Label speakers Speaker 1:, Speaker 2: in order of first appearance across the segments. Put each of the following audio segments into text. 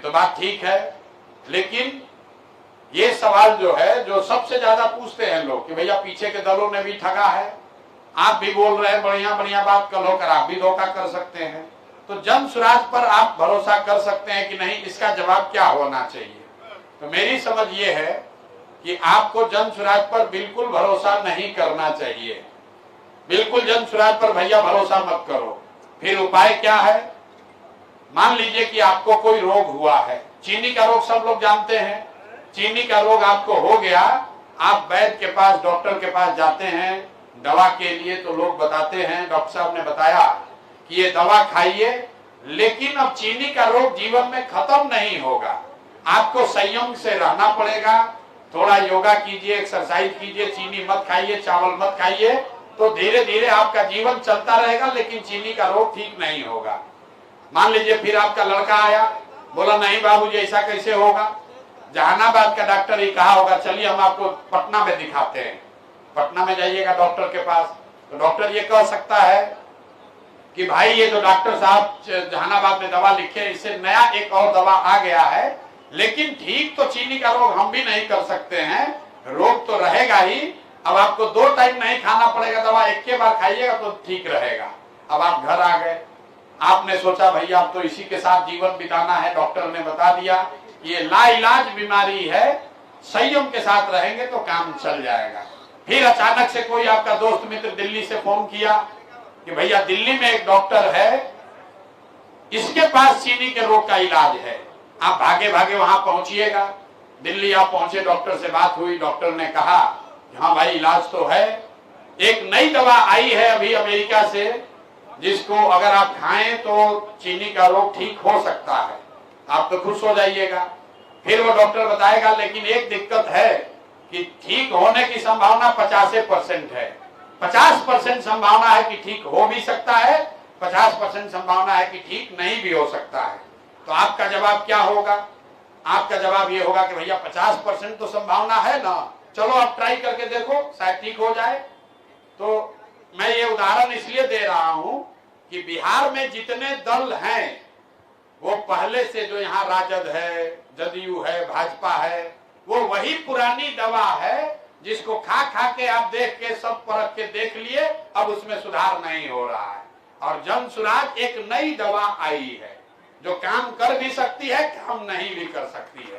Speaker 1: तो बात ठीक है, लेकिन ये सवाल जो है, जो सबसे ज्यादा पूछते हैं लोग कि भैया पीछे के दलों ने भी ठगा है, आप भी बोल रहे हैं बढ़िया बढ़िया बात, कल होकर आप भी धोखा कर सकते हैं, तो जन स्वराज पर आप भरोसा कर सकते हैं कि नहीं, इसका जवाब क्या होना चाहिए? तो मेरी समझ ये है कि आपको जन स्वराज पर बिल्कुल भरोसा नहीं करना चाहिए। बिल्कुल जन स्वराज पर भैया भरोसा मत करो। फिर उपाय क्या है? मान लीजिए कि आपको कोई रोग हुआ है, चीनी का रोग सब लोग जानते हैं, चीनी का रोग आपको हो गया, आप वैद्य के पास, डॉक्टर के पास जाते हैं दवा के लिए, तो लोग बताते हैं, डॉक्टर साहब ने बताया कि ये दवा खाइए, लेकिन अब चीनी का रोग जीवन में खत्म नहीं होगा, आपको संयम से रहना पड़ेगा, थोड़ा योगा कीजिए, एक्सरसाइज कीजिए, चीनी मत खाइए, चावल मत खाइए, तो धीरे धीरे आपका जीवन चलता रहेगा, लेकिन चीनी का रोग ठीक नहीं होगा। मान लीजिए फिर आपका लड़का आया, बोला नहीं बाबूजी ऐसा कैसे होगा, जहानाबाद का डॉक्टर ही कहा होगा, चलिए हम आपको पटना में दिखाते हैं, पटना में जाइएगा डॉक्टर के पास, तो डॉक्टर ये कह सकता है कि भाई ये जो डॉक्टर साहब जहानाबाद में दवा लिखे, इससे नया एक और दवा आ गया है, लेकिन ठीक तो चीनी का रोग हम भी नहीं कर सकते हैं, रोग तो रहेगा ही, अब आपको 2 टाइम नहीं खाना पड़ेगा दवा, एक के बार खाइएगा तो ठीक रहेगा। अब आप घर आ गए, आपने सोचा भैया अब तो इसी के साथ जीवन बिताना है, डॉक्टर ने बता दिया ये लाइलाज बीमारी है, संयम के साथ रहेंगे तो काम चल जाएगा। फिर अचानक से कोई आपका दोस्त मित्र दिल्ली से फोन किया कि भैया दिल्ली में एक डॉक्टर है, इसके पास चीनी के रोग का इलाज है, आप भागे भागे वहां पहुंचिएगा। दिल्ली आप पहुंचे, डॉक्टर से बात हुई, डॉक्टर ने कहा हाँ भाई इलाज तो है, एक नई दवा आई है अभी अमेरिका से, जिसको अगर आप खाएं तो चीनी का रोग ठीक हो सकता है, आप तो खुश हो जाइएगा। फिर वो डॉक्टर बताएगा लेकिन एक दिक्कत है कि ठीक होने की संभावना 50% है, 50% संभावना है कि ठीक हो भी सकता है, 50% संभावना है कि ठीक नहीं भी हो सकता है। तो आपका जवाब क्या होगा? आपका जवाब ये होगा कि भैया 50% तो संभावना है ना, चलो आप ट्राई करके देखो, शायद ठीक हो जाए। तो मैं ये उदाहरण इसलिए दे रहा हूं कि बिहार में जितने दल हैं वो पहले से, जो यहाँ राजद है, जदयू है, भाजपा है, वो वही पुरानी दवा है जिसको खा खा के आप देख के सब परख के देख लिए, अब उसमें सुधार नहीं हो रहा है। और जन स्वराज एक नई दवा आई है जो काम कर भी सकती है, काम नहीं भी कर सकती है।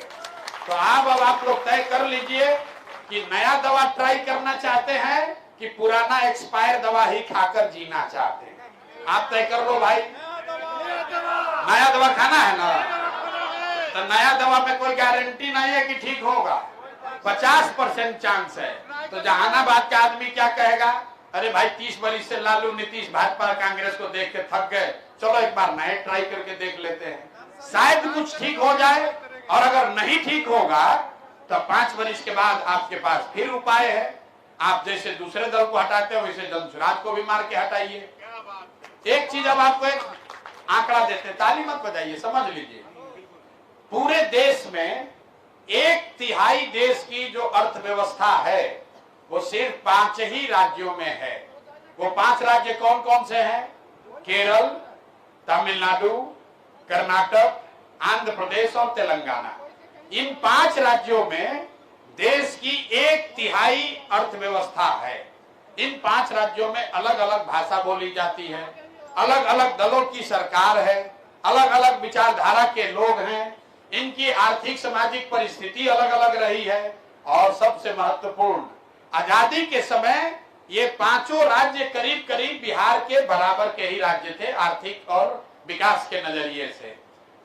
Speaker 1: तो अब आप लोग तय कर लीजिए कि नया दवा ट्राई करना चाहते हैं कि पुराना एक्सपायर दवा ही खाकर जीना चाहते हैं। आप तय कर लो भाई, नया दवा खाना है ना, तो नया दवा में कोई गारंटी नहीं है कि ठीक होगा, 50% चांस है। तो जहानाबाद का आदमी क्या कहेगा, अरे भाई 30 बरिस से लालू नीतीश भाजपा कांग्रेस को देख के थक गए, चलो एक बार नए ट्राई करके देख लेते हैं, शायद कुछ ठीक हो जाए। और अगर नहीं ठीक होगा तो 5 बरिस के बाद आपके पास फिर उपाय है, आप जैसे दूसरे दल को हटाते हो वैसे जन स्वराज को भी मार के हटाइए। एक चीज अब आपको एक आंकड़ा देते, ताली मत बजाइए, समझ लीजिए, पूरे देश में 1/3 देश की जो अर्थव्यवस्था है वो सिर्फ 5 ही राज्यों में है। वो 5 राज्य कौन कौन से हैं? केरल, तमिलनाडु, कर्नाटक, आंध्र प्रदेश और तेलंगाना। इन 5 राज्यों में देश की 1/3 अर्थव्यवस्था है। इन 5 राज्यों में अलग अलग भाषा बोली जाती है, अलग अलग दलों की सरकार है, अलग अलग विचारधारा के लोग हैं, इनकी आर्थिक सामाजिक परिस्थिति अलग अलग रही है। और सबसे महत्वपूर्ण, आजादी के समय ये 5 राज्य करीब करीब बिहार के बराबर के ही राज्य थे आर्थिक और विकास के नजरिए से।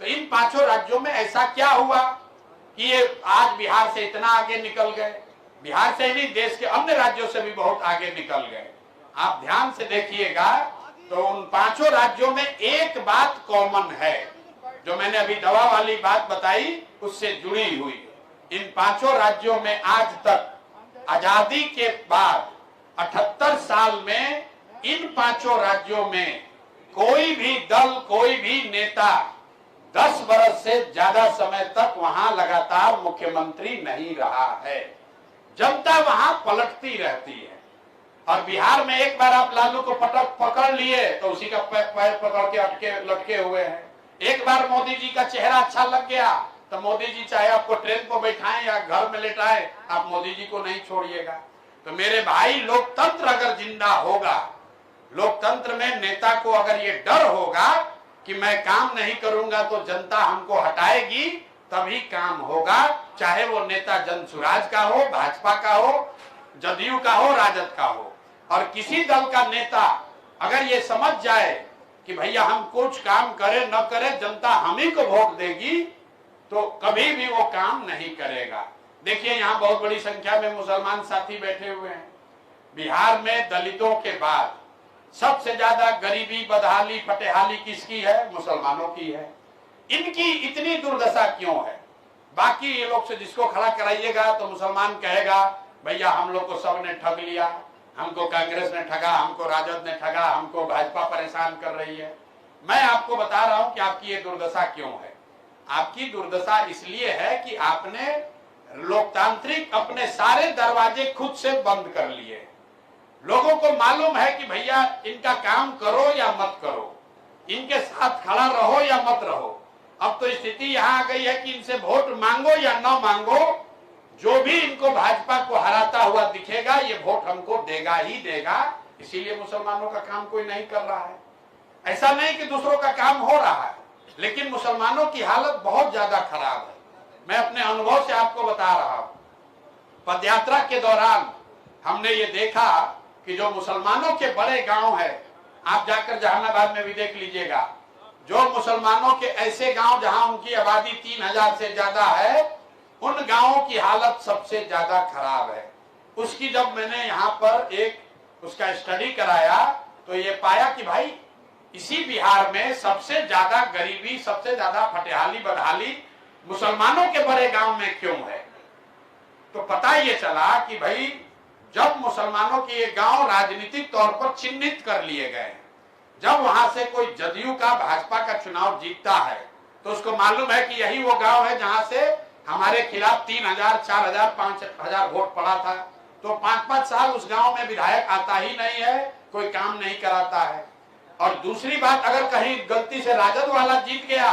Speaker 1: तो इन 5 राज्यों में ऐसा क्या हुआ कि ये आज बिहार से इतना आगे निकल गए? बिहार से ही नहीं, देश के अन्य राज्यों से भी बहुत आगे निकल गए। आप ध्यान से देखिएगा तो उन 5 राज्यों में एक बात कॉमन है, जो मैंने अभी दवा वाली बात बताई उससे जुड़ी हुई। इन 5 राज्यों में आज तक आजादी के बाद 78 साल में इन 5 राज्यों में कोई भी दल, कोई भी नेता 10 वर्ष से ज्यादा समय तक वहां लगातार मुख्यमंत्री नहीं रहा है। जनता वहां पलटती रहती है। और बिहार में एक बार आप लालू को पकड़ लिए तो उसी का पैर पकड़ के अटके लटके हुए हैं। एक बार मोदी जी का चेहरा अच्छा लग गया तो मोदी जी चाहे आपको ट्रेन पर बैठाएं या घर में लेटाएं, आप मोदी जी को नहीं छोड़िएगा। तो मेरे भाई, लोकतंत्र अगर जिंदा होगा, लोकतंत्र में नेता को अगर ये डर होगा कि मैं काम नहीं करूंगा तो जनता हमको हटाएगी, तभी काम होगा। चाहे वो नेता जनसुराज का हो, भाजपा का हो, जदयू का हो, राजद का हो। और किसी दल का नेता अगर ये समझ जाए कि भैया हम कुछ काम करे न करे जनता हम ही को वोट देगी, तो कभी भी वो काम नहीं करेगा। देखिए, यहाँ बहुत बड़ी संख्या में मुसलमान साथी बैठे हुए हैं। बिहार में दलितों के बाद सबसे ज्यादा गरीबी, बदहाली, फटेहाली किसकी है? मुसलमानों की है। इनकी इतनी दुर्दशा क्यों है? बाकी ये लोग से जिसको खड़ा कराइएगा तो मुसलमान कहेगा भैया हम लोग को सब ने ठग लिया, हमको कांग्रेस ने ठगा, हमको राजद ने ठगा, हमको भाजपा परेशान कर रही है। मैं आपको बता रहा हूं कि आपकी ये दुर्दशा क्यों है। आपकी दुर्दशा इसलिए है कि आपने लोकतांत्रिक अपने सारे दरवाजे खुद से बंद कर लिए। लोगों को मालूम है कि भैया इनका काम करो या मत करो, इनके साथ खड़ा रहो या मत रहो। अब तो स्थिति यहां आ गई है कि इनसे वोट मांगो या न मांगो, जो भी इनको भाजपा को हराता हुआ दिखेगा ये वोट हमको देगा ही देगा। इसीलिए मुसलमानों का काम कोई नहीं कर रहा है। ऐसा नहीं कि दूसरों का काम हो रहा है, लेकिन मुसलमानों की हालत बहुत ज्यादा खराब है। मैं अपने अनुभव से आपको बता रहा हूं। पदयात्रा के दौरान हमने ये देखा कि जो मुसलमानों के बड़े गांव है, आप जाकर जहानाबाद में भी देख लीजिएगा, जो मुसलमानों के ऐसे गांव जहां उनकी आबादी 3000 से ज्यादा है, उन गांवों की हालत सबसे ज्यादा खराब है। उसकी जब मैंने यहाँ पर एक उसका स्टडी कराया तो ये पाया कि भाई इसी बिहार में सबसे ज्यादा गरीबी, सबसे ज्यादा फटेहाली, बदहाली मुसलमानों के बड़े गांव में क्यों है। तो पता ये चला कि भाई जब मुसलमानों के ये गांव राजनीतिक तौर पर चिन्हित कर लिए गए, जब वहां से कोई जदयू का, भाजपा का चुनाव जीतता है तो उसको मालूम है कि यही वो गांव है जहां से हमारे खिलाफ 3000, 4000, 5000 वोट पड़ा था। तो 5-5 साल उस गांव में विधायक आता ही नहीं है, कोई काम नहीं कराता है। और दूसरी बात, अगर कहीं गलती से राजद वाला जीत गया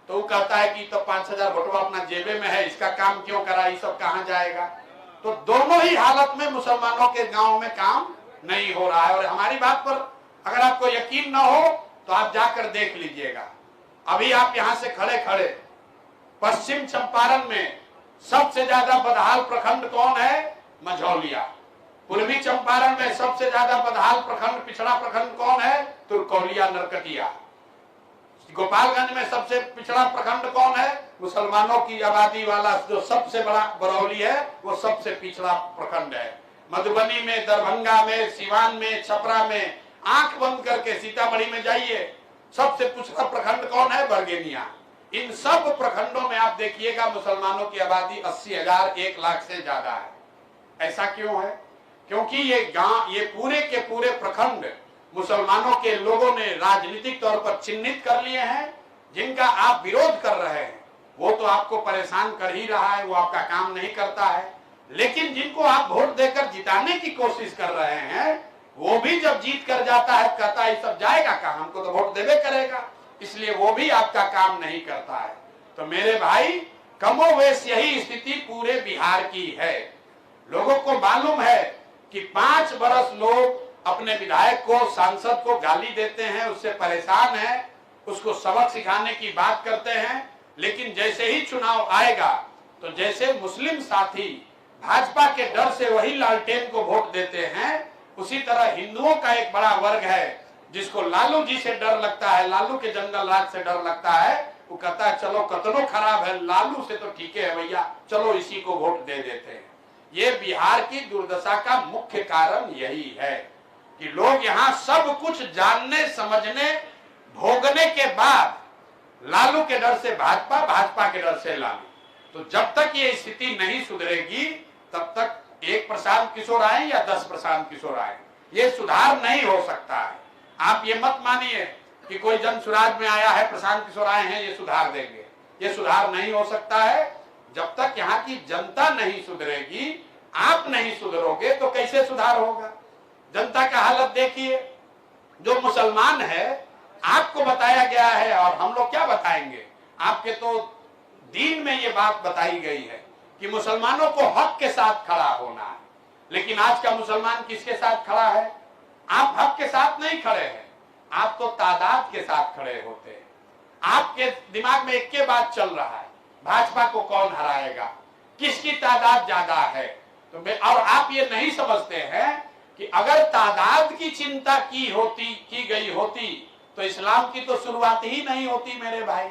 Speaker 1: तो वो कहता है कि तो 5000 वोटवा अपना जेबे में है, इसका काम क्यों करा, ये सब कहां जाएगा। तो दोनों ही हालत में मुसलमानों के गांव में काम नहीं हो रहा है। और हमारी बात पर अगर आपको यकीन न हो तो आप जाकर देख लीजिएगा। अभी आप यहां से खड़े खड़े पश्चिम चंपारण में सबसे ज्यादा बदहाल प्रखंड कौन है? मझौलिया। पूर्वी चंपारण में सबसे ज्यादा बदहाल प्रखंड, पिछड़ा प्रखंड कौन है? तुरकौलिया, नरकटिया। गोपालगंज में सबसे पिछड़ा प्रखंड कौन है? मुसलमानों की आबादी वाला जो सबसे बड़ा बरौली है, वो सबसे पिछड़ा प्रखंड है। मधुबनी में, दरभंगा में, सिवान में, छपरा में, आंख बंद करके सीतामढ़ी में जाइए, सबसे पिछड़ा प्रखंड कौन है? बरगेनिया। इन सब प्रखंडों में आप देखिएगा मुसलमानों की आबादी 80,000, 1 लाख से ज्यादा है। ऐसा क्यों है? क्योंकि ये गांव, ये पूरे के पूरे प्रखंड मुसलमानों के लोगों ने राजनीतिक तौर पर चिन्हित कर लिए हैं। जिनका आप विरोध कर रहे हैं वो तो आपको परेशान कर ही रहा है, वो आपका काम नहीं करता है। लेकिन जिनको आप वोट देकर जिताने की कोशिश कर रहे हैं, वो भी जब जीत कर जाता है कहता है सब जाएगा कहां, हमको तो वोट देवे करेगा, इसलिए वो भी आपका काम नहीं करता है। तो मेरे भाई, कमोवेश यही स्थिति पूरे बिहार की है। लोगों को मालूम है कि 5 बरस लोग अपने विधायक को, सांसद को गाली देते हैं, उससे परेशान हैं, उसको सबक सिखाने की बात करते हैं। लेकिन जैसे ही चुनाव आएगा तो जैसे मुस्लिम साथी भाजपा के डर से वही लालटेन को वोट देते हैं, उसी तरह हिंदुओं का एक बड़ा वर्ग है जिसको लालू जी से डर लगता है, लालू के जंगल राज से डर लगता है। वो कहता है चलो कतनो खराब है, लालू से तो ठीक है भैया, चलो इसी को वोट दे देते हैं। ये बिहार की दुर्दशा का मुख्य कारण यही है कि लोग यहाँ सब कुछ जानने, समझने, भोगने के बाद लालू के डर से भाजपा, भाजपा के डर से लालू। तो जब तक ये स्थिति नहीं सुधरेगी तब तक 1 प्रशांत किशोर आए या 10 प्रशांत किशोर आए, ये सुधार नहीं हो सकता है। आप ये मत मानिए कि कोई जन सुराज में आया है, प्रशांत किशोर आए हैं, ये सुधार देंगे। ये सुधार नहीं हो सकता है जब तक यहाँ की जनता नहीं सुधरेगी। आप नहीं सुधरोगे तो कैसे सुधार होगा? जनता का हालत देखिए। जो मुसलमान है, आपको बताया गया है और हम लोग क्या बताएंगे? आपके तो दीन में ये बात बताई गई है कि मुसलमानों को हक के साथ खड़ा होना है। लेकिन आज का मुसलमान किसके साथ खड़ा है? आप हक के साथ नहीं खड़े हैं, आप तो तादाद के साथ खड़े होते हैं। आपके दिमाग में एक के बात चल रहा है, भाजपा को कौन हराएगा, किसकी तादाद ज्यादा है। तो और आप ये नहीं समझते हैं कि अगर तादाद की चिंता की गई होती तो इस्लाम की तो शुरुआत ही नहीं होती मेरे भाई।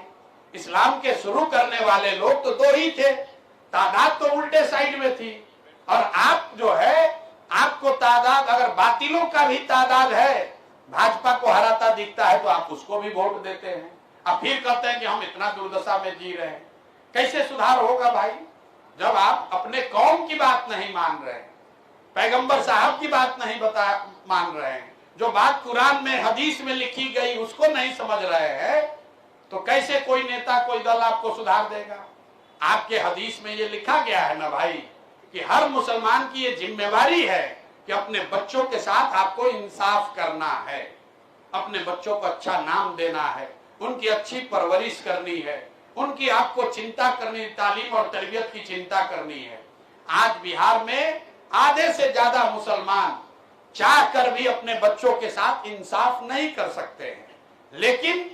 Speaker 1: इस्लाम के शुरू करने वाले लोग तो दो ही थे, तादाद तो उल्टे साइड में थी। और आप जो है, आपको तादाद, अगर बातिलों का भी तादाद है, भाजपा को हराता दिखता है तो आप उसको भी वोट देते हैं। अब फिर कहते हैं कि हम इतना दुर्दशा में जी रहे हैं। कैसे सुधार होगा भाई, जब आप अपने कौम की बात नहीं मान रहे, पैगंबर साहब की बात नहीं मान रहे हैं, जो बात कुरान में हदीस में लिखी गई उसको नहीं समझ रहे हैं, तो कैसे कोई नेता कोई दल आपको सुधार देगा? आपके हदीस में ये लिखा गया है ना भाई कि हर मुसलमान की ये जिम्मेवारी है कि अपने बच्चों के साथ आपको इंसाफ करना है, अपने बच्चों को अच्छा नाम देना है, उनकी अच्छी परवरिश करनी है, उनकी आपको चिंता करनी, तालीम और तरबियत की चिंता करनी है। आज बिहार में आधे से ज्यादा मुसलमान चाह कर भी अपने बच्चों के साथ इंसाफ नहीं कर सकते हैं। लेकिन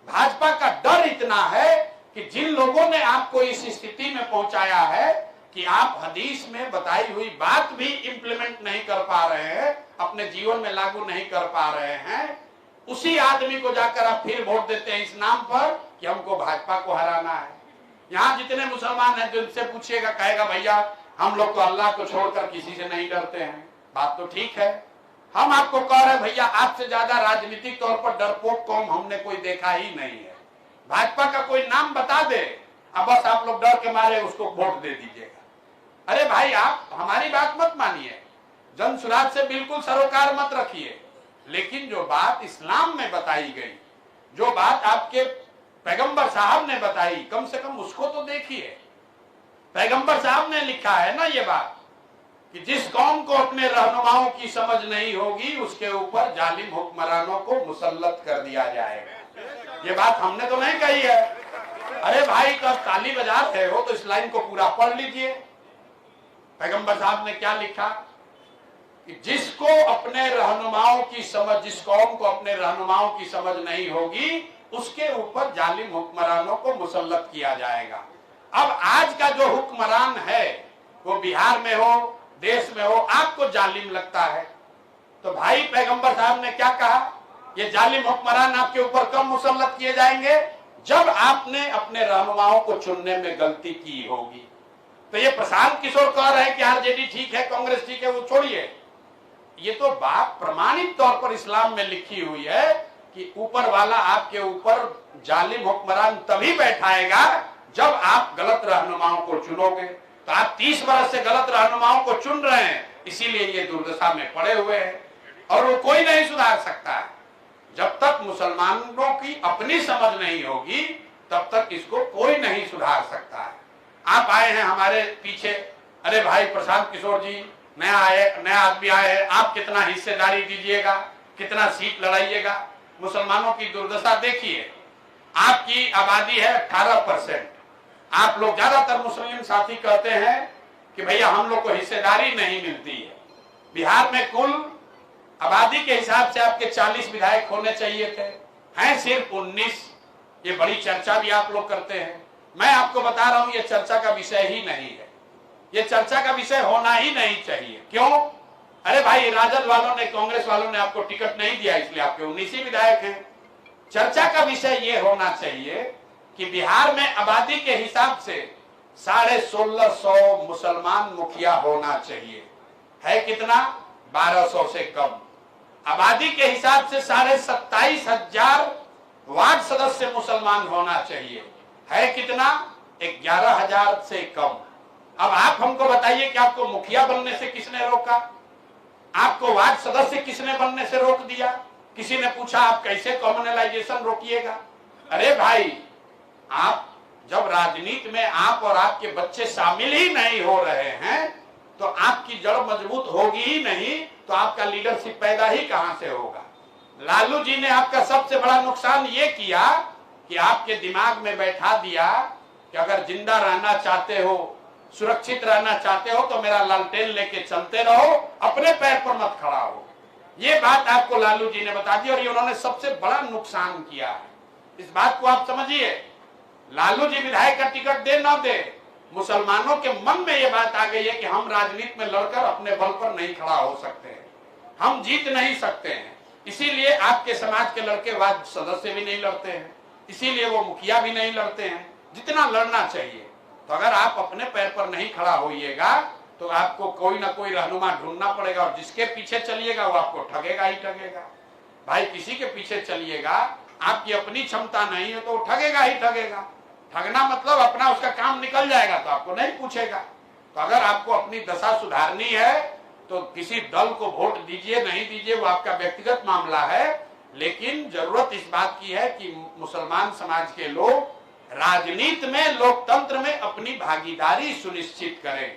Speaker 1: भाजपा का डर इतना है कि जिन लोगों ने आपको इस स्थिति में पहुंचाया है कि आप हदीस में बताई हुई बात भी इंप्लीमेंट नहीं कर पा रहे हैं, अपने जीवन में लागू नहीं कर पा रहे हैं, उसी आदमी को जाकर आप फिर वोट देते हैं इस नाम पर कि हमको भाजपा को हराना है। यहाँ जितने मुसलमान हैं जिनसे पूछिएगा, कहेगा भैया हम लोग तो अल्लाह को छोड़कर किसी से नहीं डरते हैं। बात तो ठीक है, हम आपको कह रहे हैं भैया आपसे ज्यादा राजनीतिक तौर पर डरपोक कौम हमने कोई देखा ही नहीं है। भाजपा का कोई नाम बता दे, अब बस आप लोग डर के मारे उसको वोट दे दीजिएगा। अरे भाई आप हमारी बात मत मानिए, जन सुराज से बिल्कुल सरोकार मत रखिए, लेकिन जो बात इस्लाम में बताई गई, जो बात आपके पैगंबर साहब ने बताई, कम से कम उसको तो देखिए। पैगंबर साहब ने लिखा है ना ये बात कि जिस कौम को अपने रहनुमाओं की समझ नहीं होगी उसके ऊपर जालिम हुक्मरानों को मुसल्लत कर दिया जाएगा। ये बात हमने तो नहीं कही है। अरे भाई कब ताली बजा रहे हो तो इस लाइन को पूरा पढ़ लीजिए। पैगंबर साहब ने क्या लिखा कि जिसको अपने रहनुमाओं की समझ, जिस कौम को अपने रहनुमाओं की समझ नहीं होगी उसके ऊपर जालिम हुक्मरानों को मुसल्लत किया जाएगा। अब आज का जो हुक्मरान है वो बिहार में हो, देश में हो, आपको जालिम लगता है तो भाई पैगंबर साहब ने क्या कहा, ये जालिम हुक्मरान आपके ऊपर कब मुसल्लत किए जाएंगे? जब आपने अपने रहनुमाओं को चुनने में गलती की होगी। तो ये प्रशांत किशोर कह रहे हैं कि आरजेडी ठीक है, कांग्रेस ठीक है, वो छोड़िए। ये तो बात प्रमाणित तौर पर इस्लाम में लिखी हुई है कि ऊपर वाला आपके ऊपर जालिम हुक्मरान तभी बैठाएगा जब आप गलत रहनुमाओं को चुनोगे। तो आप 30 वर्ष से गलत रहनुमाओं को चुन रहे हैं, इसीलिए ये दुर्दशा में पड़े हुए हैं और वो कोई नहीं सुधार सकता है। जब तक मुसलमानों की अपनी समझ नहीं होगी तब तक इसको कोई नहीं सुधार सकता है। आप आए हैं हमारे पीछे, अरे भाई प्रशांत किशोर जी नया आदमी आए हैं, आप कितना हिस्सेदारी दीजिएगा, कितना सीट लड़ाइएगा। मुसलमानों की दुर्दशा देखिए, आपकी आबादी है 18%। आप लोग ज्यादातर मुस्लिम साथी कहते हैं कि भैया हम लोग को हिस्सेदारी नहीं मिलती है। बिहार में कुल आबादी के हिसाब से आपके 40 विधायक होने चाहिए थे, हैं सिर्फ 19। ये बड़ी चर्चा भी आप लोग करते हैं। मैं आपको बता रहा हूं ये चर्चा का विषय ही नहीं है, ये चर्चा का विषय होना ही नहीं चाहिए। क्यों? अरे भाई राजद वालों ने, कांग्रेस वालों ने आपको टिकट नहीं दिया इसलिए आपके 19 ही विधायक हैं। चर्चा का विषय ये होना चाहिए कि बिहार में आबादी के हिसाब से 1650 मुसलमान मुखिया होना चाहिए। है कितना? 1200 से कम। आबादी के हिसाब से 27,500 वार्ड सदस्य मुसलमान होना चाहिए। है कितना? 11,000 से कम। अब आप हमको बताइए कि आपको मुखिया बनने से किसने रोका? आपको वार्ड सदस्य किसने बनने से रोक दिया? किसी ने पूछा आप कैसे कम्युनलाइजेशन रोकिएगा? अरे भाई आप जब राजनीति में आप और आपके बच्चे शामिल ही नहीं हो रहे हैं तो आपकी जड़ मजबूत होगी ही नहीं, तो आपका लीडरशिप पैदा ही कहां से होगा? लालू जी ने आपका सबसे बड़ा नुकसान ये किया कि आपके दिमाग में बैठा दिया कि अगर जिंदा रहना चाहते हो, सुरक्षित रहना चाहते हो तो मेरा लालटेन लेके चलते रहो, अपने पैर पर मत खड़ा हो। ये बात आपको लालू जी ने बता दी और ये उन्होंने सबसे बड़ा नुकसान किया है। इस बात को आप समझिए। लालू जी विधायक का टिकट दे ना दे, मुसलमानों के मन में ये बात आ गई है कि हम राजनीति में लड़कर अपने बल पर नहीं खड़ा हो सकते हैं, हम जीत नहीं सकते हैं। इसीलिए आपके समाज के लड़के वार्ड सदस्य भी नहीं लड़ते हैं, इसीलिए वो मुखिया भी नहीं लड़ते हैं जितना लड़ना चाहिए। तो अगर आप अपने पैर पर नहीं खड़ा होइएगा तो आपको कोई ना कोई रहनुमा ढूंढना पड़ेगा और जिसके पीछे चलिएगा वो आपको ठगेगा ही ठगेगा। भाई किसी के पीछे चलिएगा, आपकी अपनी क्षमता नहीं है तो वो ठगेगा ही ठगेगा। ठगना मतलब अपना उसका काम निकल जाएगा तो आपको नहीं पूछेगा। तो अगर आपको अपनी दशा सुधारनी है तो किसी दल को वोट दीजिए नहीं दीजिए वो आपका व्यक्तिगत मामला है, लेकिन जरूरत इस बात की है कि मुसलमान समाज के लोग राजनीति में, लोकतंत्र में अपनी भागीदारी सुनिश्चित करें।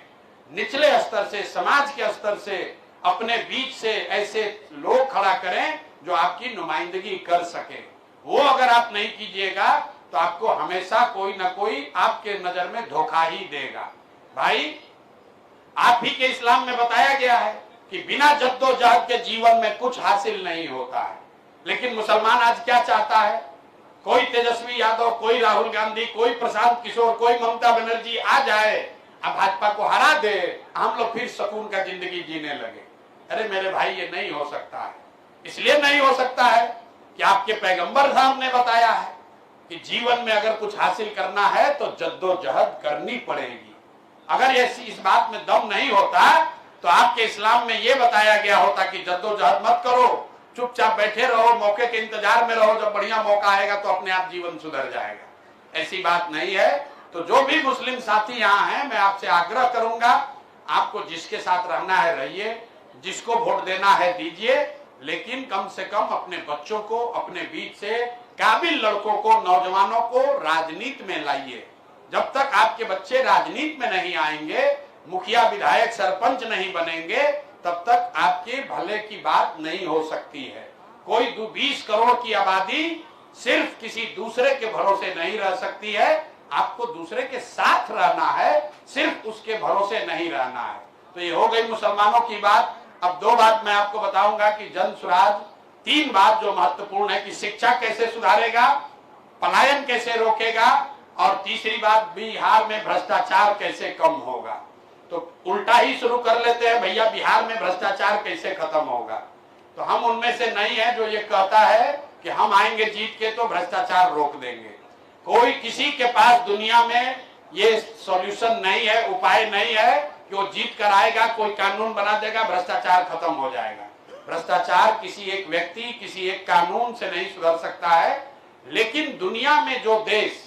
Speaker 1: निचले स्तर से, समाज के स्तर से, अपने बीच से ऐसे लोग खड़ा करें जो आपकी नुमाइंदगी कर सके। वो अगर आप नहीं कीजिएगा तो आपको हमेशा कोई ना कोई आपके नजर में धोखा ही देगा। भाई आप ही के इस्लाम में बताया गया है कि बिना जद्दोजहद के जीवन में कुछ हासिल नहीं होता है, लेकिन मुसलमान आज क्या चाहता है? कोई तेजस्वी यादव, कोई राहुल गांधी, कोई प्रशांत किशोर, कोई ममता बनर्जी आ जाए, अब भाजपा को हरा दे, हम लोग फिर सुकून का जिंदगी जीने लगे। अरे मेरे भाई ये नहीं हो सकता है। इसलिए नहीं हो सकता है कि आपके पैगंबर साहब ने बताया है कि जीवन में अगर कुछ हासिल करना है तो जद्दोजहद करनी पड़ेगी। अगर इस बात में दम नहीं होता तो आपके इस्लाम में यह बताया गया होता कि जद्दोजहद मत करो, चुपचाप बैठे रहो, मौके के इंतजार में रहो, जब बढ़िया मौका आएगा तो अपने आप जीवन सुधर जाएगा। ऐसी बात नहीं है। तो जो भी मुस्लिम साथी यहाँ हैं, मैं आपसे आग्रह करूंगा, आपको जिसके साथ रहना है रहिए, जिसको वोट देना है दीजिए, लेकिन कम से कम अपने बच्चों को, अपने बीच से काबिल लड़कों को, नौजवानों को राजनीति में लाइए। जब तक आपके बच्चे राजनीति में नहीं आएंगे, मुखिया, विधायक, सरपंच नहीं बनेंगे, तब तक आपके भले की बात नहीं हो सकती है। कोई 20 करोड़ की आबादी सिर्फ किसी दूसरे के भरोसे नहीं रह सकती है। आपको दूसरे के साथ रहना है, सिर्फ उसके भरोसे नहीं रहना है। तो ये हो गई मुसलमानों की बात। अब दो बात मैं आपको बताऊंगा कि जन सुराज, 3 बात जो महत्वपूर्ण है कि शिक्षा कैसे सुधारेगा, पलायन कैसे रोकेगा, और तीसरी बात बिहार में भ्रष्टाचार कैसे कम होगा। तो उल्टा ही शुरू कर लेते हैं, भैया बिहार में भ्रष्टाचार कैसे खत्म होगा। तो हम उनमें से नहीं है जो ये कहता है कि हम आएंगे जीत के तो भ्रष्टाचार रोक देंगे। कोई किसी के पास दुनिया में ये सॉल्यूशन नहीं है, उपाय नहीं है कि वो जीत कर आएगा, कोई कानून बना देगा, भ्रष्टाचार खत्म हो जाएगा। भ्रष्टाचार किसी एक व्यक्ति, किसी एक कानून से नहीं सुधर सकता है। लेकिन दुनिया में जो देश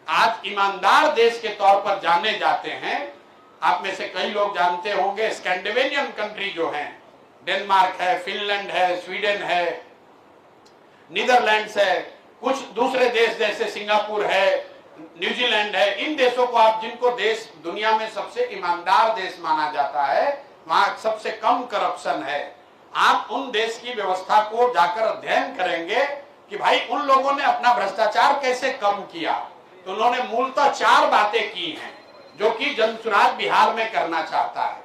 Speaker 1: आज ईमानदार देश के तौर पर जाने जाते हैं, आप में से कई लोग जानते होंगे, स्कैंडिनेवियन कंट्री जो हैं, डेनमार्क है, फिनलैंड है, स्वीडन है, नीदरलैंड्स है, कुछ दूसरे देश जैसे सिंगापुर है, न्यूजीलैंड है, इन देशों को आप, जिनको देश दुनिया में सबसे ईमानदार देश माना जाता है, वहां सबसे कम करप्शन है, आप उन देश की व्यवस्था को जाकर अध्ययन करेंगे कि भाई उन लोगों ने अपना भ्रष्टाचार कैसे कम किया। तो उन्होंने मूलतः 4 बातें की हैं जो कि जनसुराज बिहार में करना चाहता है।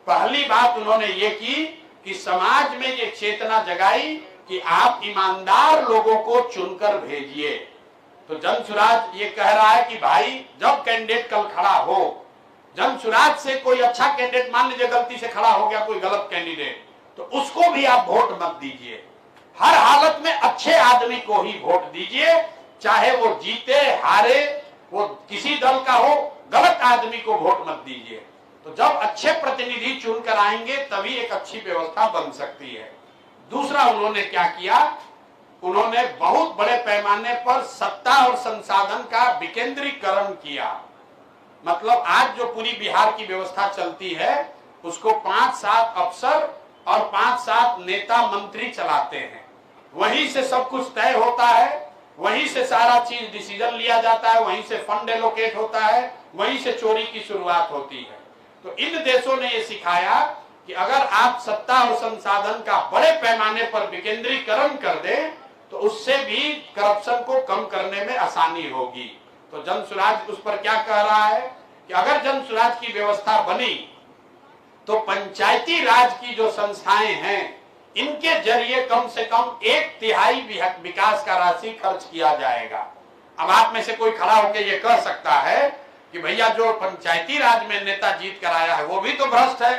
Speaker 1: पहली बात उन्होंने ये की कि समाज में ये चेतना जगाई कि आप ईमानदार लोगों को चुनकर भेजिए। तो जनसुराज ये कह रहा है कि भाई जब कैंडिडेट कल खड़ा हो, जनसुराज से कोई अच्छा कैंडिडेट, मान लीजिए गलती से खड़ा हो गया कोई गलत कैंडिडेट, तो उसको भी आप वोट मत दीजिए। हर हालत में अच्छे आदमी को ही वोट दीजिए, चाहे वो जीते हारे, वो किसी दल का हो, गलत आदमी को वोट मत दीजिए। तो जब अच्छे प्रतिनिधि चुनकर आएंगे तभी एक अच्छी व्यवस्था बन सकती है। दूसरा उन्होंने क्या किया, उन्होंने बहुत बड़े पैमाने पर सत्ता और संसाधन का विकेंद्रीकरण किया। मतलब आज जो पूरी बिहार की व्यवस्था चलती है उसको 5-7 अफसर और 5-7 नेता मंत्री चलाते हैं। वहीं से सब कुछ तय होता है, वहीं से सारा चीज डिसीजन लिया जाता है, वहीं से फंड एलोकेट होता है, वहीं से चोरी की शुरुआत होती है। तो इन देशों ने ये सिखाया कि अगर आप सत्ता और संसाधन का बड़े पैमाने पर विकेंद्रीकरण कर दें तो उससे भी करप्शन को कम करने में आसानी होगी। तो जन सुराज उस पर क्या कह रहा है कि अगर जन सुराज की व्यवस्था बनी तो पंचायती राज की जो संस्थाएं हैं इनके जरिए कम से कम 1/3 विकास का राशि खर्च किया जाएगा। अब आप में से कोई खड़ा होकर ये कह सकता है कि भैया जो पंचायती राज में नेता जीत कर आया है वो भी तो भ्रष्ट है,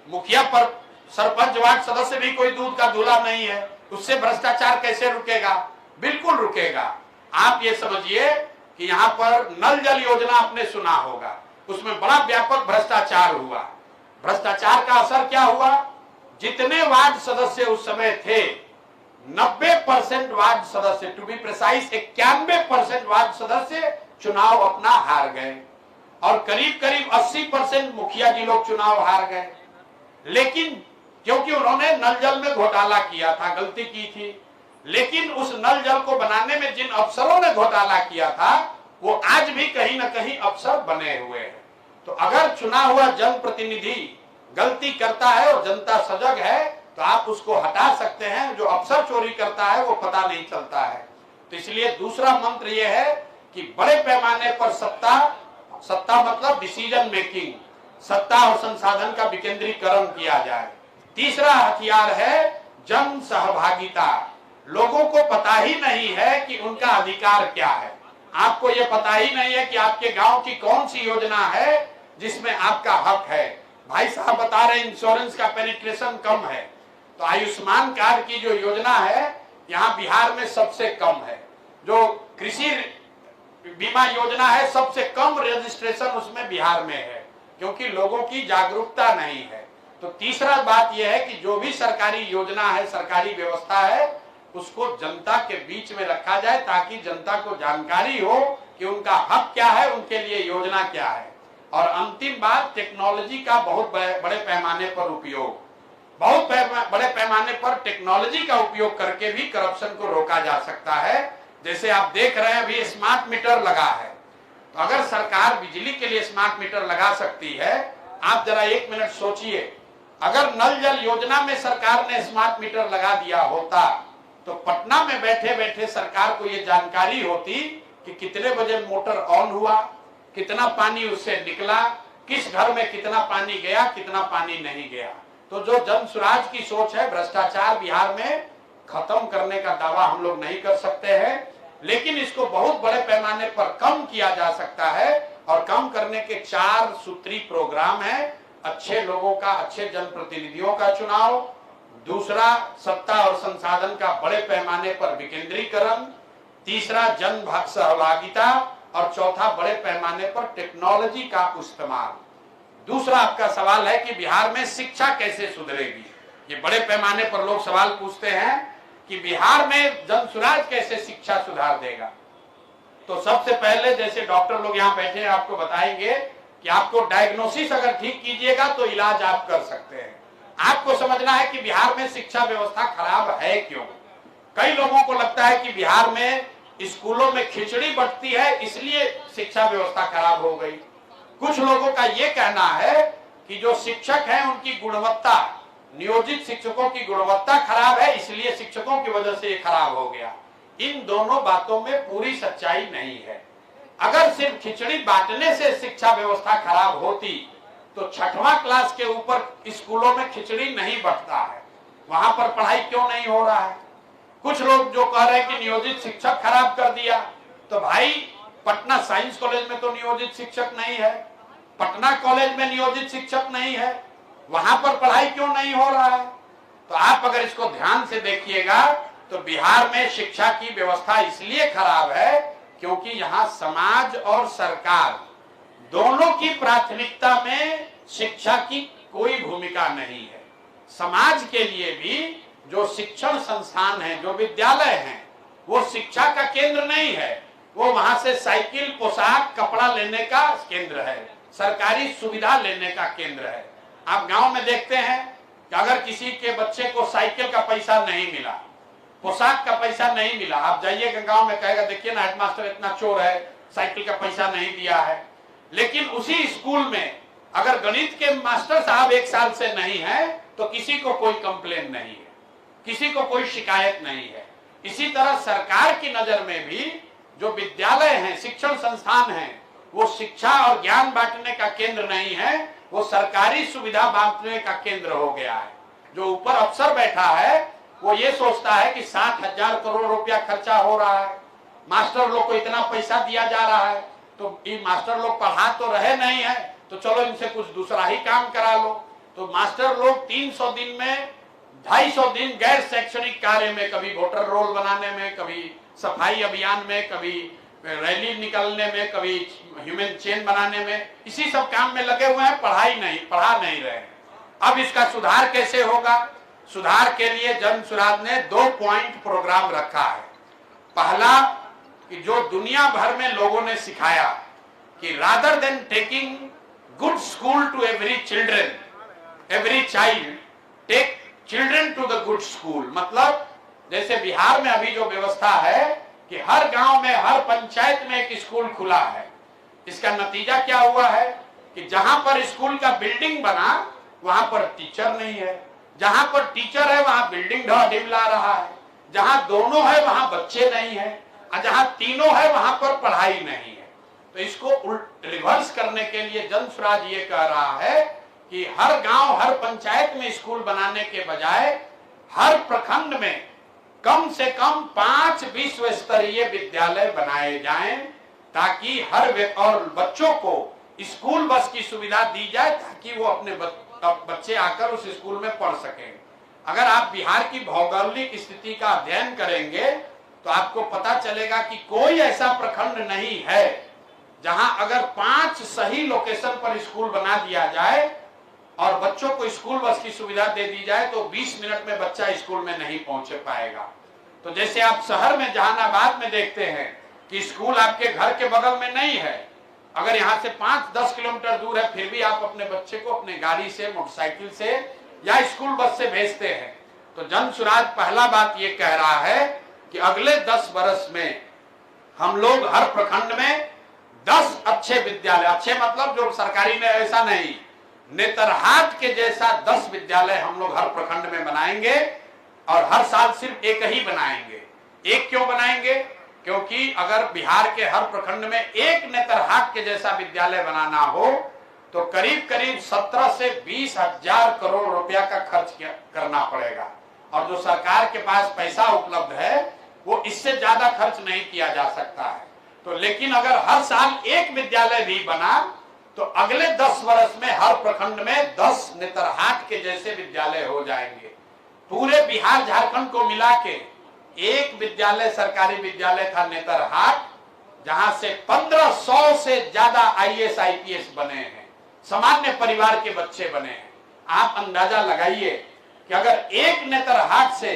Speaker 1: मुखिया पर सरपंच वार्ड सदस्य भी कोई दूध का दूल्हा नहीं है, उससे भ्रष्टाचार कैसे रुकेगा? बिल्कुल रुकेगा। आप ये समझिए कि यहाँ पर नल जल योजना आपने सुना होगा, उसमें बड़ा व्यापक भ्रष्टाचार हुआ। भ्रष्टाचार का असर क्या हुआ? जितने वार्ड सदस्य उस समय थे 90% वार्ड सदस्य, टू बी प्रिसाइज 91% वार्ड सदस्य चुनाव अपना हार गए और करीब करीब 80% मुखिया जी लोग चुनाव हार गए। लेकिन क्योंकि उन्होंने नल जल में घोटाला किया था, गलती की थी, लेकिन उस नल जल को बनाने में जिन अफसरों ने घोटाला किया था वो आज भी कहीं ना कहीं अफसर बने हुए हैं। तो अगर चुना हुआ जनप्रतिनिधि गलती करता है और जनता सजग है तो आप उसको हटा सकते हैं। जो अफसर चोरी करता है वो पता नहीं चलता है। तो इसलिए दूसरा मंत्र यह है कि बड़े पैमाने पर सत्ता मतलब डिसीजन मेकिंग, सत्ता और संसाधन का विकेंद्रीकरण किया जाए। तीसरा हथियार है जन सहभागिता। लोगों को पता ही नहीं है कि उनका अधिकार क्या है। आपको यह पता ही नहीं है कि आपके गांव की कौन सी योजना है जिसमें आपका हक है। भाई साहब बता रहे इंश्योरेंस का पेनिट्रेशन कम है, तो आयुष्मान कार्ड की जो योजना है यहाँ बिहार में सबसे कम है। जो कृषि बीमा योजना है सबसे कम रजिस्ट्रेशन उसमें बिहार में है, क्योंकि लोगों की जागरूकता नहीं है। तो तीसरा बात यह है कि जो भी सरकारी योजना है, सरकारी व्यवस्था है, उसको जनता के बीच में रखा जाए ताकि जनता को जानकारी हो कि उनका हक क्या है, उनके लिए योजना क्या है। और अंतिम बात, टेक्नोलॉजी का बहुत बड़े पैमाने पर उपयोग, बहुत बड़े पैमाने पर टेक्नोलॉजी का उपयोग करके भी करप्शन को रोका जा सकता है। जैसे आप देख रहे हैं अभी स्मार्ट मीटर लगा है, तो अगर सरकार बिजली के लिए स्मार्ट मीटर लगा सकती है, आप जरा 1 मिनट सोचिए, अगर नल जल योजना में सरकार ने स्मार्ट मीटर लगा दिया होता तो पटना में बैठे बैठे सरकार को ये जानकारी होती कि कितने बजे मोटर ऑन हुआ, कितना पानी उससे निकला, किस घर में कितना पानी गया, कितना पानी नहीं गया। तो जो जन सुराज की सोच है, भ्रष्टाचार बिहार में खत्म करने का दावा हम लोग नहीं कर सकते हैं, लेकिन इसको बहुत बड़े पैमाने पर कम किया जा सकता है। और कम करने के 4 सूत्री प्रोग्राम है। अच्छे लोगों का, अच्छे जनप्रतिनिधियों का चुनाव, दूसरा सत्ता और संसाधन का बड़े पैमाने पर विकेंद्रीकरण, तीसरा जन सहभागिता और चौथा बड़े पैमाने पर टेक्नोलॉजी का इस्तेमाल। दूसरा आपका सवाल है कि बिहार में शिक्षा कैसे सुधरेगी। ये बड़े पैमाने पर लोग सवाल पूछते हैं कि बिहार में जन सुराज कैसे शिक्षा सुधार देगा। तो सबसे पहले, जैसे डॉक्टर लोग यहाँ बैठे हैं आपको बताएंगे कि आपको डायग्नोसिस अगर ठीक कीजिएगा तो इलाज आप कर सकते हैं। आपको समझना है कि बिहार में शिक्षा व्यवस्था खराब है क्यों। कई लोगों को लगता है कि बिहार में स्कूलों में खिचड़ी बंटती है इसलिए शिक्षा व्यवस्था खराब हो गई। कुछ लोगों का यह कहना है कि जो शिक्षक हैं उनकी गुणवत्ता, नियोजित शिक्षकों की गुणवत्ता खराब है इसलिए शिक्षकों की वजह से ये खराब हो गया। इन दोनों बातों में पूरी सच्चाई नहीं है। अगर सिर्फ खिचड़ी बांटने से शिक्षा व्यवस्था खराब होती तो 6वां क्लास के ऊपर स्कूलों में खिचड़ी नहीं बंटता है, वहां पर पढ़ाई क्यों नहीं हो रहा है। कुछ लोग जो कह रहे हैं कि नियोजित शिक्षक खराब कर दिया, तो भाई पटना साइंस कॉलेज में तो नियोजित शिक्षक नहीं है, पटना कॉलेज में नियोजित शिक्षक नहीं है, वहां पर पढ़ाई क्यों नहीं हो रहा है। तो आप अगर इसको ध्यान से देखिएगा तो बिहार में शिक्षा की व्यवस्था इसलिए खराब है क्योंकि यहाँ समाज और सरकार दोनों की प्राथमिकता में शिक्षा की कोई भूमिका नहीं है। समाज के लिए भी जो शिक्षण संस्थान है, जो विद्यालय हैं, वो शिक्षा का केंद्र नहीं है, वो वहां से साइकिल, पोशाक, कपड़ा लेने का केंद्र है, सरकारी सुविधा लेने का केंद्र है। आप गांव में देखते हैं कि अगर किसी के बच्चे को साइकिल का पैसा नहीं मिला, पोशाक का पैसा नहीं मिला, आप जाइएगा गांव में, कहेगा देखिए ना हेडमास्टर इतना चोर है, साइकिल का पैसा नहीं दिया है। लेकिन उसी स्कूल में अगर गणित के मास्टर साहब 1 साल से नहीं है तो किसी को कोई कंप्लेन नहीं है, किसी को कोई शिकायत नहीं है। इसी तरह सरकार की नजर में भी जो विद्यालय हैं, शिक्षण संस्थान हैं, वो शिक्षा और ज्ञान बांटने का केंद्र नहीं है, वो सरकारी सुविधा बांटने का केंद्र हो गया है। जो ऊपर अफसर बैठा है वो ये सोचता है कि 60,000 करोड़ रुपया खर्चा हो रहा है, मास्टर लोग को इतना पैसा दिया जा रहा है, तो ये मास्टर लोग पढ़ा तो रहे नहीं है, तो चलो इनसे कुछ दूसरा ही काम करा लो। तो मास्टर लोग 300 दिन में 250 दिन गैर शैक्षणिक कार्य में, कभी वोटर रोल बनाने में, कभी सफाई अभियान में, कभी रैली निकालने में, कभी ह्यूमन चेन बनाने में, इसी सब काम में लगे हुए हैं, पढ़ा नहीं रहे हैं। अब इसका सुधार कैसे होगा? सुधार के लिए जन सुराज ने 2 पॉइंट प्रोग्राम रखा है। पहला कि जो दुनिया भर में लोगों ने सिखाया कि rather than taking good school to every child, take children to the good school. मतलब जैसे बिहार में अभी जो व्यवस्था है कि हर गांव में, हर पंचायत में एक स्कूल खुला है, इसका नतीजा क्या हुआ है कि जहां पर स्कूल का बिल्डिंग बना वहां पर टीचर नहीं है, जहां पर टीचर है वहां बिल्डिंग ढिमला रहा है, जहां दोनों है वहां बच्चे नहीं है, और जहां तीनों है वहां पर पढ़ाई नहीं है। तो इसको रिवर्स करने के लिए जन स्वराज ये कह रहा है कि हर गांव, हर पंचायत में स्कूल बनाने के बजाय हर प्रखंड में कम से कम 5 विश्व स्तरीय विद्यालय बनाए जाएं, ताकि और बच्चों को स्कूल बस की सुविधा दी जाए, ताकि वो अपने बच्चे आकर उस स्कूल में पढ़ सकें। अगर आप बिहार की भौगोलिक स्थिति का अध्ययन करेंगे तो आपको पता चलेगा कि कोई ऐसा प्रखंड नहीं है जहां अगर 5 सही लोकेशन पर स्कूल बना दिया जाए और बच्चों को स्कूल बस की सुविधा दे दी जाए तो 20 मिनट में बच्चा स्कूल में नहीं पहुंच पाएगा। तो जैसे आप शहर में, जहानाबाद में देखते हैं कि स्कूल आपके घर के बगल में नहीं है, अगर यहाँ से 5-10 किलोमीटर दूर है, फिर भी आप अपने बच्चे को अपने गाड़ी से, मोटरसाइकिल से या स्कूल बस से भेजते हैं। तो जन स्वराज पहला बात ये कह रहा है कि अगले 10 वर्ष में हम लोग हर प्रखंड में 10 अच्छे विद्यालय, अच्छे मतलब जो सरकारी ने ऐसा नहीं, नेतरहाट के जैसा 10 विद्यालय हम लोग हर प्रखंड में बनाएंगे, और हर साल सिर्फ एक ही बनाएंगे। एक क्यों बनाएंगे? क्योंकि अगर बिहार के हर प्रखंड में एक नेतरहाट के जैसा विद्यालय बनाना हो तो करीब करीब 17 से 20 हजार करोड़ रुपया का खर्च करना पड़ेगा, और जो सरकार के पास पैसा उपलब्ध है वो इससे ज्यादा खर्च नहीं किया जा सकता है। तो लेकिन अगर हर साल एक विद्यालय भी बना तो अगले 10 वर्ष में हर प्रखंड में 10 नेतरहाट के जैसे विद्यालय हो जाएंगे। पूरे बिहार झारखंड को मिला के एक विद्यालय, सरकारी विद्यालय था नेतरहाट, जहां से 1500 से ज्यादा IAS IPS बने हैं, सामान्य परिवार के बच्चे बने हैं। आप अंदाजा लगाइए कि अगर एक नेतरहाट से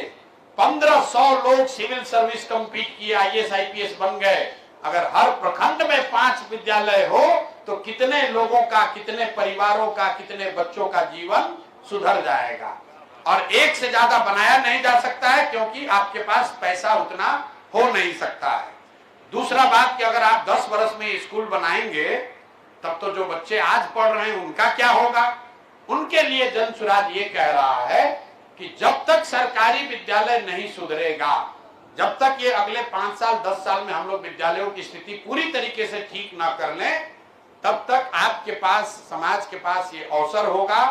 Speaker 1: 1500 लोग सिविल सर्विस कंप्लीट किए, IAS IPS बन गए, अगर हर प्रखंड में 5 विद्यालय हो तो कितने लोगों का, कितने परिवारों का, कितने बच्चों का जीवन सुधर जाएगा। और एक से ज्यादा बनाया नहीं जा सकता है क्योंकि आपके पास पैसा उतना हो नहीं सकता है। दूसरा बात कि अगर आप 10 वर्ष में स्कूल बनाएंगे तब तो जो बच्चे आज पढ़ रहे हैं उनका क्या होगा? उनके लिए जन स्वराज ये कह रहा है कि जब तक सरकारी विद्यालय नहीं सुधरेगा, जब तक ये अगले 5 साल 10 साल में हम लोग विद्यालयों की स्थिति पूरी तरीके से ठीक ना कर लें, तब तक आपके पास, समाज के पास ये अवसर होगा,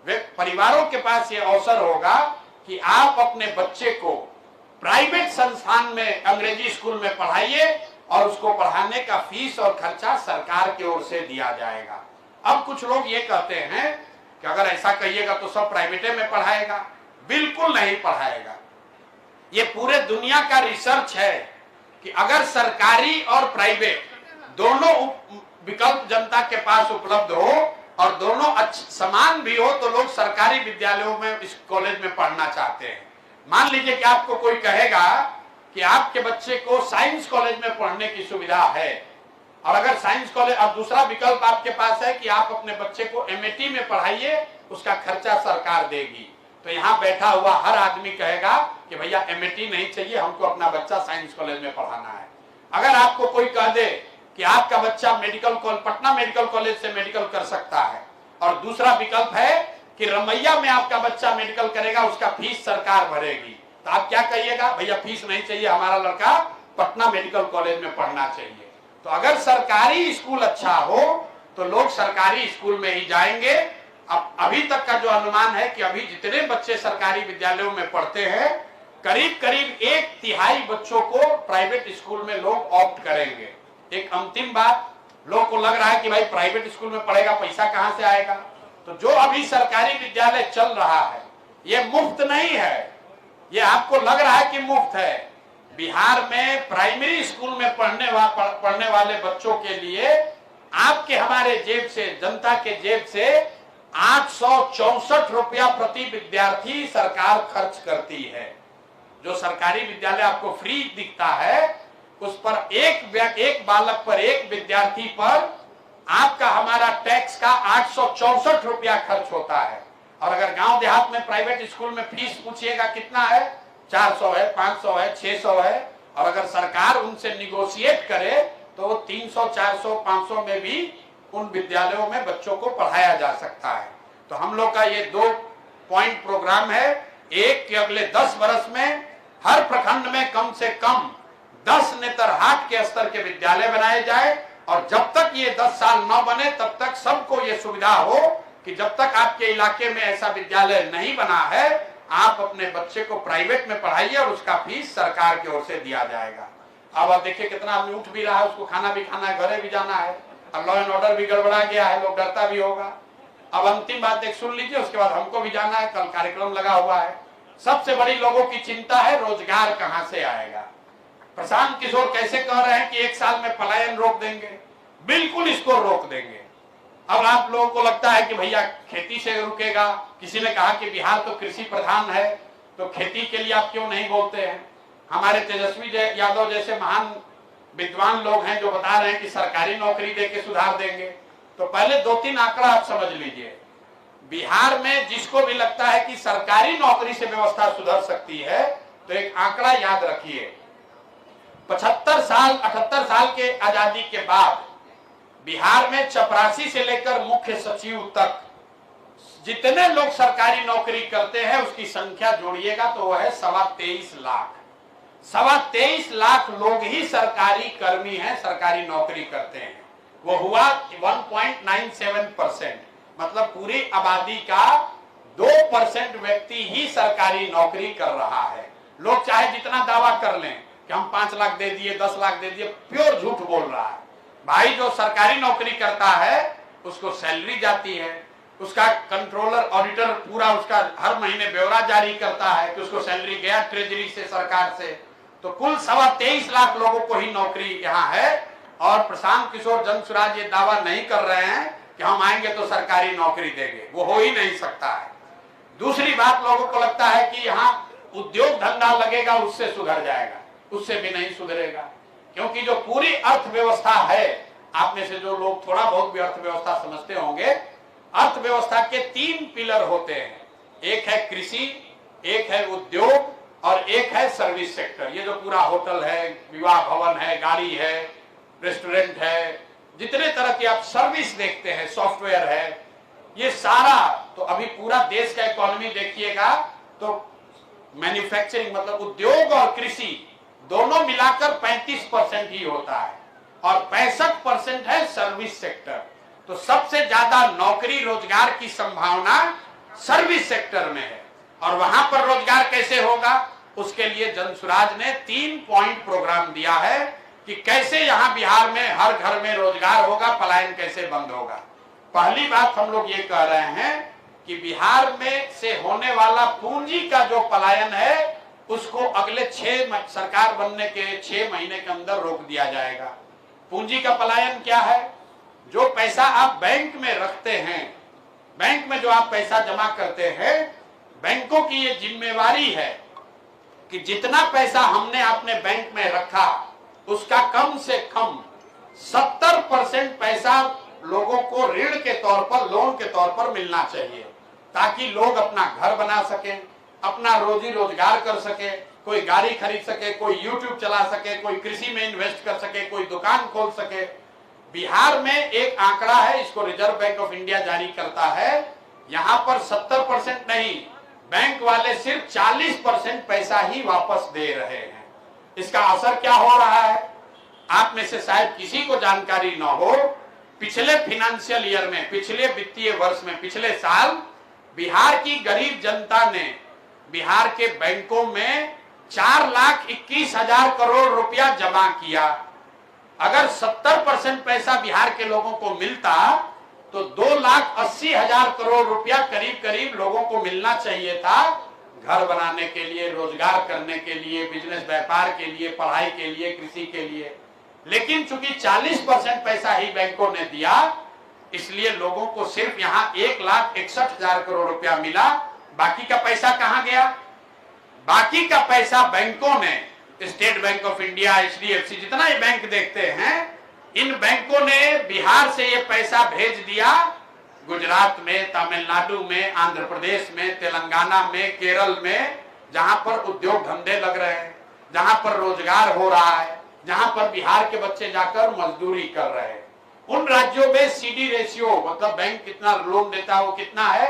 Speaker 1: परिवारों के पास ये अवसर होगा कि आप अपने बच्चे को प्राइवेट संस्थान में, अंग्रेजी स्कूल में पढ़ाइए और उसको पढ़ाने का फीस और खर्चा सरकार की ओर से दिया जाएगा। अब कुछ लोग ये कहते हैं कि अगर ऐसा कहिएगा तो सब प्राइवेटे में पढ़ाएगा। बिल्कुल नहीं पढ़ाएगा। ये पूरे दुनिया का रिसर्च है कि अगर सरकारी और प्राइवेट दोनों विकल्प जनता के पास उपलब्ध हो और दोनों समान भी हो तो लोग सरकारी विद्यालयों में, इस कॉलेज में पढ़ना चाहते हैं। मान लीजिए कि आपको कोई कहेगा कि आपके बच्चे को साइंस कॉलेज में पढ़ने की सुविधा है, और अगर साइंस कॉलेज, अब दूसरा विकल्प आपके पास है कि आप अपने बच्चे को MAT में पढ़ाइए, उसका खर्चा सरकार देगी, तो यहाँ बैठा हुआ हर आदमी कहेगा कि भैया MAT नहीं चाहिए, हमको अपना बच्चा साइंस कॉलेज में पढ़ाना है। अगर आपको कोई कह दे कि आपका बच्चा पटना मेडिकल कॉलेज से मेडिकल कर सकता है और दूसरा विकल्प है कि रमैया में आपका बच्चा मेडिकल करेगा, उसका फीस सरकार भरेगी। तो आप क्या कहिएगा, भैया फीस नहीं चाहिए, हमारा लड़का पटना मेडिकल कॉलेज में पढ़ना चाहिए। तो अगर सरकारी स्कूल अच्छा हो तो लोग सरकारी स्कूल में ही जाएंगे। अब अभी तक का जो अनुमान है कि अभी जितने बच्चे सरकारी विद्यालयों में पढ़ते हैं, करीब करीब 1/3 बच्चों को प्राइवेट स्कूल में लोग ऑप्ट करेंगे। एक अंतिम बात, लोग को लग रहा है कि भाई प्राइवेट स्कूल में पढ़ेगा, पैसा कहां से आएगा। तो जो अभी सरकारी विद्यालय चल रहा है ये मुफ्त नहीं है, ये आपको लग रहा है कि मुफ्त है। बिहार में प्राइमरी स्कूल में पढ़ने वाले बच्चों के लिए आपके हमारे जेब से, जनता के जेब से 864 रुपया प्रति विद्यार्थी सरकार खर्च करती है। जो सरकारी विद्यालय आपको फ्री दिखता है उस पर एक बालक पर, एक विद्यार्थी पर आपका हमारा टैक्स का 864 रुपया खर्च होता है। और अगर गांव देहात में प्राइवेट स्कूल में फीस पूछिएगा कितना है, 400 है, 500 है, 600 है। और अगर सरकार उनसे निगोशिएट करे तो वो 300, 400, 500 में भी उन विद्यालयों में बच्चों को पढ़ाया जा सकता है। तो हम लोग का ये 2 पॉइंट प्रोग्राम है। एक कि अगले 10 वर्ष में हर प्रखंड में कम से कम 10 नेतरहाट के स्तर के विद्यालय बनाए जाए, और जब तक ये 10 साल न बने तब तक सबको ये सुविधा हो कि जब तक आपके इलाके में ऐसा विद्यालय नहीं बना है आप अपने बच्चे को प्राइवेट में पढ़ाइए और उसका फीस सरकार की ओर से दिया जाएगा। अब आप देखिए कितना आदमी उठ भी रहा है, उसको खाना भी खाना है, घरे भी जाना है, और लॉ एंड ऑर्डर भी गड़बड़ा गया है, लोग डरता भी होगा। अब अंतिम बात एक सुन लीजिए, उसके बाद हमको भी जाना है, कल कार्यक्रम लगा हुआ है। सबसे बड़ी लोगों की चिंता है रोजगार कहां से आएगा। प्रशांत किशोर कैसे कह रहे हैं कि 1 साल में पलायन रोक देंगे, बिल्कुल इसको रोक देंगे। अब आप लोगों को लगता है कि भैया खेती से रुकेगा, किसी ने कहा कि बिहार तो कृषि प्रधान है तो खेती के लिए आप क्यों नहीं बोलते हैं। हमारे तेजस्वी यादव जैसे महान विद्वान लोग हैं जो बता रहे हैं कि सरकारी नौकरी देके सुधार देंगे। तो पहले 2-3 आंकड़ा आप समझ लीजिए। बिहार में जिसको भी लगता है कि सरकारी नौकरी से व्यवस्था सुधर सकती है तो एक आंकड़ा याद रखिए, 78 साल के आजादी के बाद बिहार में चपरासी से लेकर मुख्य सचिव तक जितने लोग सरकारी नौकरी करते हैं उसकी संख्या जोड़िएगा तो वह है 23.25 लाख। 23.25 लाख लोग ही सरकारी कर्मी हैं, सरकारी नौकरी करते हैं। वो हुआ 1.97%, मतलब पूरी आबादी का 2% व्यक्ति ही सरकारी नौकरी कर रहा है। लोग चाहे जितना दावा कर लें कि हम 5 लाख दे दिए, 10 लाख दे दिए, प्योर झूठ बोल रहा है। भाई जो सरकारी नौकरी करता है उसको सैलरी जाती है, उसका कंट्रोलर ऑडिटर पूरा उसका हर महीने ब्यौरा जारी करता है कि उसको सैलरी गया ट्रेजरी से, सरकार से। तो कुल 23.25 लाख लोगों को ही नौकरी यहाँ है। और प्रशांत किशोर जनसुराज ये दावा नहीं कर रहे हैं कि हम आएंगे तो सरकारी नौकरी देंगे, वो हो ही नहीं सकता है। दूसरी बात, लोगों को लगता है कि यहाँ उद्योग धंधा लगेगा उससे सुधर जाएगा, उससे भी नहीं सुधरेगा। क्योंकि जो पूरी अर्थव्यवस्था है, आप में से जो लोग थोड़ा बहुत भी अर्थव्यवस्था समझते होंगे, अर्थव्यवस्था के 3 पिलर होते हैं। एक है कृषि, एक है उद्योग और एक है सर्विस सेक्टर। ये जो पूरा होटल है, विवाह भवन है, गाड़ी है, रेस्टोरेंट है, जितने तरह की आप सर्विस देखते हैं, सॉफ्टवेयर है, ये सारा। तो अभी पूरा देश का इकोनॉमी देखिएगा तो मैन्युफैक्चरिंग मतलब उद्योग और कृषि दोनों मिलाकर 35% ही होता है, और 65% है सर्विस सेक्टर। तो सबसे ज्यादा नौकरी रोजगार की संभावना सर्विस सेक्टर में है। और वहां पर रोजगार कैसे होगा, उसके लिए जनसुराज ने 3 पॉइंट प्रोग्राम दिया है कि कैसे यहां बिहार में हर घर में रोजगार होगा, पलायन कैसे बंद होगा। पहली बात हम लोग ये कह रहे हैं कि बिहार में से होने वाला पूंजी का जो पलायन है उसको अगले सरकार बनने के 6 महीने के अंदर रोक दिया जाएगा। पूंजी का पलायन क्या है? जो पैसा आप बैंक में रखते हैं, बैंक में जो आप पैसा जमा करते हैं, बैंकों की ये जिम्मेवारी है कि जितना पैसा हमने अपने बैंक में रखा उसका कम से कम 70% पैसा लोगों को ऋण के तौर पर, लोन के तौर पर मिलना चाहिए, ताकि लोग अपना घर बना सके, अपना रोजी रोजगार कर सके, कोई गाड़ी खरीद सके, कोई यूट्यूब चला सके, कोई कृषि में इन्वेस्ट कर सके, कोई दुकान खोल सके। बिहार में एक आंकड़ा है, इसको रिजर्व बैंक ऑफ इंडिया जारी करता है, यहां पर 70% नहीं, बैंक वाले सिर्फ 40% पैसा ही वापस दे रहे हैं। इसका असर क्या हो रहा है, आप में से शायद किसी को जानकारी न हो, पिछले फाइनेंशियल ईयर में, पिछले वित्तीय वर्ष में, पिछले साल बिहार की गरीब जनता ने बिहार के बैंकों में 4,21,000 करोड़ रुपया जमा किया। अगर 70% पैसा बिहार के लोगों को मिलता तो 2,80,000 करोड़ रुपया करीब करीब लोगों को मिलना चाहिए था, घर बनाने के लिए, रोजगार करने के लिए, बिजनेस व्यापार के लिए, पढ़ाई के लिए, कृषि के लिए। लेकिन चूंकि 40% पैसा ही बैंकों ने दिया, इसलिए लोगों को सिर्फ यहाँ 1,61,000 करोड़ रुपया मिला। बाकी का पैसा कहां गया? बाकी का पैसा बैंकों ने, state bank of India, HDFC, जितना ये बैंक देखते हैं, इन बैंकों ने बिहार से ये पैसा भेज दिया गुजरात में, तमिलनाडु में, आंध्र प्रदेश में, तेलंगाना में, केरल में, जहां पर उद्योग धंधे लग रहे हैं, जहां पर रोजगार हो रहा है, जहां पर बिहार के बच्चे जाकर मजदूरी कर रहे हैं। उन राज्यों में CD रेशियो, मतलब बैंक कितना लोन देता है वो कितना है?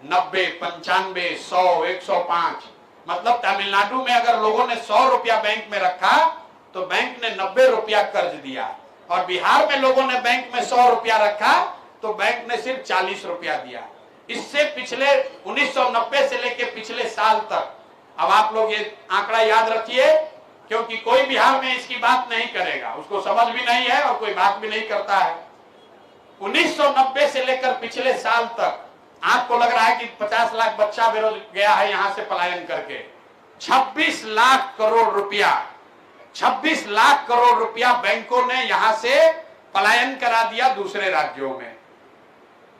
Speaker 1: 90, 95, 100, 105। मतलब तमिलनाडु में अगर लोगों ने 100 रुपया बैंक में रखा तो बैंक ने 90 रुपया कर्ज दिया, और बिहार में लोगों ने बैंक में 100 रुपया रखा तो बैंक ने सिर्फ 40 रुपया दिया। इससे पिछले 1990 से लेकर पिछले साल तक, अब आप लोग ये आंकड़ा याद रखिए, क्योंकि कोई बिहार में इसकी बात नहीं करेगा, उसको समझ भी नहीं है और कोई बात भी नहीं करता है। 1990 से लेकर पिछले साल तक आपको लग रहा है कि 50 लाख बच्चा बेरोजगार गया है यहां से पलायन करके। 26 लाख करोड़ रुपया, 26 लाख करोड़ रुपया बैंकों ने यहां से पलायन करा दिया दूसरे राज्यों में।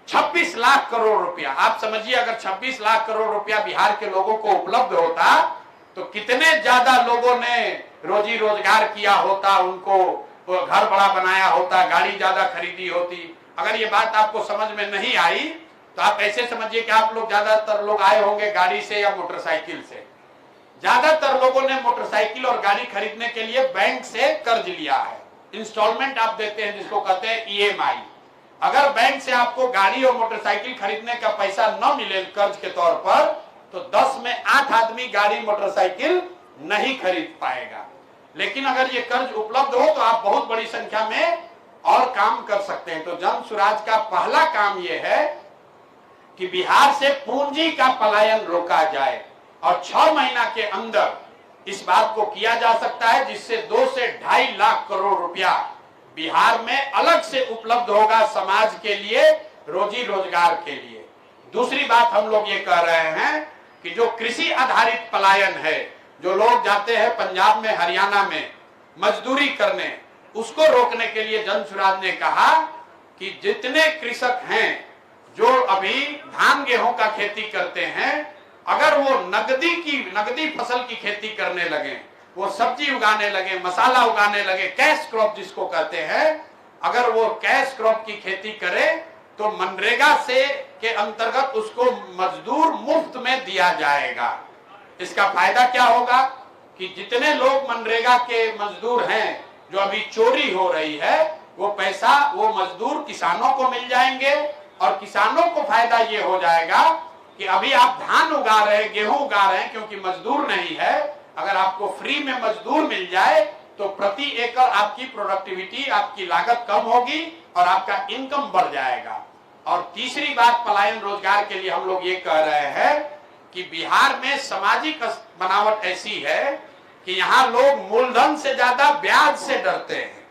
Speaker 1: 26 लाख करोड़ रुपया, आप समझिए, अगर 26 लाख करोड़ रुपया बिहार के लोगों को उपलब्ध होता तो कितने ज्यादा लोगों ने रोजी रोजगार किया होता, उनको घर बड़ा बनाया होता, गाड़ी ज्यादा खरीदी होती। अगर ये बात आपको समझ में नहीं आई तो आप ऐसे समझिए कि आप लोग, ज्यादातर लोग आए होंगे गाड़ी से या मोटरसाइकिल से। ज्यादातर लोगों ने मोटरसाइकिल और गाड़ी खरीदने के लिए बैंक से कर्ज लिया है, इंस्टॉलमेंट आप देते हैं जिसको कहते हैं EMI। अगर बैंक से आपको गाड़ी और मोटरसाइकिल खरीदने का पैसा न मिले कर्ज के तौर पर, तो 10 में 8 आदमी गाड़ी मोटरसाइकिल नहीं खरीद पाएगा। लेकिन अगर ये कर्ज उपलब्ध हो तो आप बहुत बड़ी संख्या में और काम कर सकते हैं। तो जन सुराज का पहला काम यह है कि बिहार से पूंजी का पलायन रोका जाए, और 6 महीना के अंदर इस बात को किया जा सकता है, जिससे 2 से 2.5 लाख करोड़ रुपया बिहार में अलग से उपलब्ध होगा समाज के लिए, रोजी रोजगार के लिए। दूसरी बात हम लोग ये कह रहे हैं कि जो कृषि आधारित पलायन है, जो लोग जाते हैं पंजाब में, हरियाणा में मजदूरी करने, उसको रोकने के लिए जन सुराज ने कहा कि जितने कृषक हैं जो अभी धान गेहूं का खेती करते हैं, अगर वो नगदी फसल की खेती करने लगे, वो सब्जी उगाने लगे, मसाला उगाने लगे, कैश क्रॉप जिसको कहते हैं, अगर वो कैश क्रॉप की खेती करे तो मनरेगा से के अंतर्गत उसको मजदूर मुफ्त में दिया जाएगा। इसका फायदा क्या होगा कि जितने लोग मनरेगा के मजदूर हैं जो अभी चोरी हो रही है, वो पैसा वो मजदूर किसानों को मिल जाएंगे, और किसानों को फायदा ये हो जाएगा कि अभी आप धान उगा रहे हैं, गेहूं उगा रहे हैं, क्योंकि मजदूर नहीं है, अगर आपको फ्री में मजदूर मिल जाए तो प्रति एकड़ आपकी प्रोडक्टिविटी, आपकी लागत कम होगी और आपका इनकम बढ़ जाएगा। और तीसरी बात पलायन रोजगार के लिए हम लोग ये कह रहे हैं कि बिहार में सामाजिक बनावट ऐसी है कि यहाँ लोग मूलधन से ज्यादा ब्याज से डरते हैं।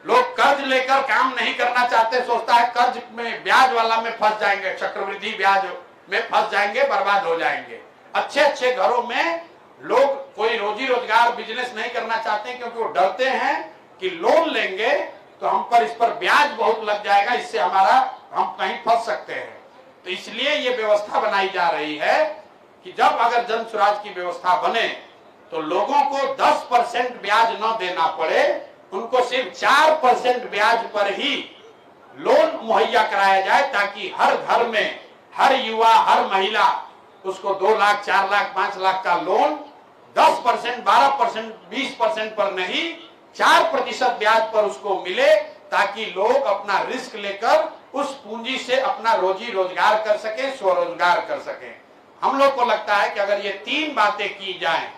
Speaker 1: लोग कर्ज लेकर काम नहीं करना चाहते, सोचता है कर्ज में, ब्याज वाला में फंस जाएंगे, चक्रवृद्धि ब्याज में फंस जाएंगे, बर्बाद हो जाएंगे। अच्छे अच्छे घरों में लोग कोई रोजी रोजगार बिजनेस नहीं करना चाहते, क्योंकि वो डरते हैं कि लोन लेंगे तो हम पर इस पर ब्याज बहुत लग जाएगा, इससे हम कहीं फंस सकते हैं। तो इसलिए ये व्यवस्था बनाई जा रही है कि जब अगर जन सुराज की व्यवस्था बने तो लोगों को 10% ब्याज न देना पड़े, उनको सिर्फ 4% ब्याज पर ही लोन मुहैया कराया जाए, ताकि हर घर में हर युवा, हर महिला उसको 2 लाख, 4 लाख, 5 लाख का लोन 10%, 12%, 20% पर नहीं, 4% ब्याज पर उसको मिले, ताकि लोग अपना रिस्क लेकर उस पूंजी से अपना रोजी रोजगार कर सके, स्वरोजगार कर सके। हम लोग को लगता है कि अगर ये 3 बातें की जाएं,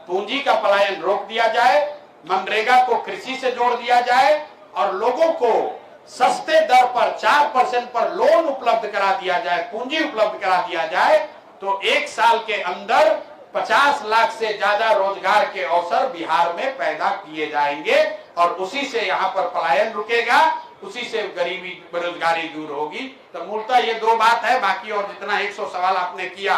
Speaker 1: पूंजी का पलायन रोक दिया जाए, मनरेगा को कृषि से जोड़ दिया जाए और लोगों को सस्ते दर पर 4% पर लोन उपलब्ध करा दिया जाए, पूंजी उपलब्ध करा दिया जाए, तो 1 साल के अंदर 50 लाख से ज्यादा रोजगार के अवसर बिहार में पैदा किए जाएंगे और उसी से यहाँ पर पलायन रुकेगा, उसी से गरीबी बेरोजगारी दूर होगी। तो मूलतः ये 2 बात है। बाकी और जितना 100 सवाल आपने किया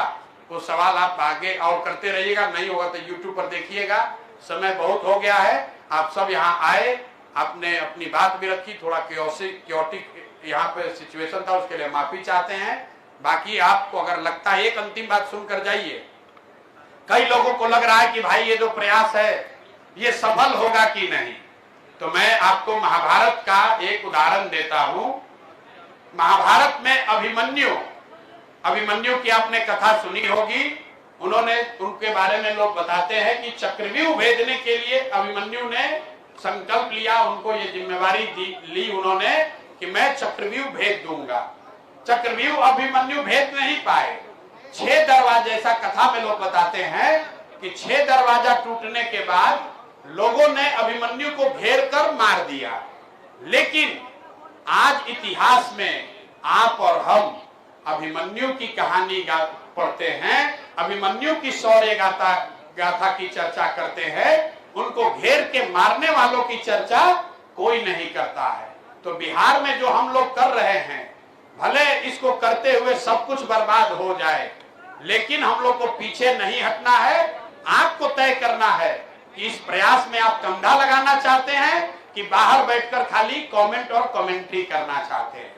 Speaker 1: वो सवाल आप आगे और करते रहिएगा, नहीं होगा तो यूट्यूब पर देखिएगा। समय बहुत हो गया है, आप सब यहाँ आए, आपने अपनी बात भी रखी, थोड़ा क्योटिक यहाँ पे सिचुएशन था, उसके लिए माफी चाहते हैं। बाकी आपको अगर लगता है, एक अंतिम बात सुनकर जाइए, कई लोगों को लग रहा है कि भाई ये जो प्रयास है ये सफल होगा कि नहीं, तो मैं आपको महाभारत का एक उदाहरण देता हूं। महाभारत में अभिमन्यु की आपने कथा सुनी होगी। उनके बारे में लोग बताते हैं कि चक्रव्यूह भेदने के लिए अभिमन्यु ने संकल्प लिया, उनको ये जिम्मेवारी ली उन्होंने कि मैं चक्रव्यूह भेद दूंगा। चक्रव्यूह अभिमन्यु भेद नहीं पाए। 6 दरवाजे, ऐसा कथा में लोग बताते हैं कि 6 दरवाजा टूटने के बाद लोगों ने अभिमन्यु को घेर कर मार दिया। लेकिन आज इतिहास में आप और हम अभिमन्यु की कहानी पढ़ते हैं, अभिमन्यु की शौर्य गाथा की चर्चा करते हैं, उनको घेर के मारने वालों की चर्चा कोई नहीं करता है। तो बिहार में जो हम लोग कर रहे हैं, भले इसको करते हुए सब कुछ बर्बाद हो जाए, लेकिन हम लोग को पीछे नहीं हटना है। आपको तय करना है कि इस प्रयास में आप कंधा लगाना चाहते हैं कि बाहर बैठकर खाली कमेंट और कमेंट्री करना चाहते हैं।